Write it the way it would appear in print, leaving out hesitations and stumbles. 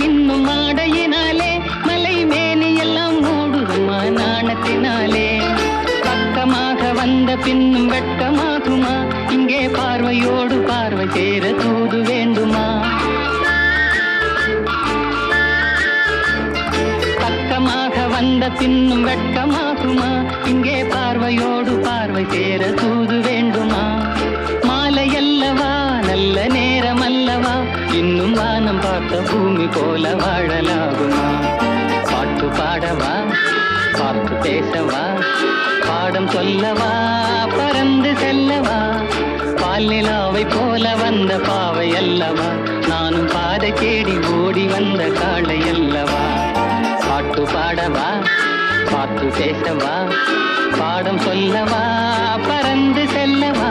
மின்னும் ஆடையினாலே மலை மேனி எல்லாம் மூடுமா நாணத்தினாலே. பக்கமாக வந்த பின்னும் வெட்கமாகுமா? இங்கே பார்வையோடு பார்வை சேர தூது வேண்டுமா? பக்கமாக வந்த பின்னும் வெட்கமாகுமா? இங்கே பார்வையோடு பார்வை சேர தூது வேண்டுமா? மாலை அல்லவா, நல்ல நேரம் அல்லவா, இன்னும் வானம் பார்த்த பூமி போல வாழலாகுமா? பாட்டு பாடவா, பார்த்து பேசவா, பாடம் சொல்லவா, பறந்து செல்லவா? பால் நிலாவை போல வந்த பாவை அல்லவா, நானும் பாதை தேடி ஓடி வந்த காளை அல்லவா? பாட்டு பாடவா, பார்த்து பேசவா, பாடம் சொல்லவா, பறந்து செல்லவா?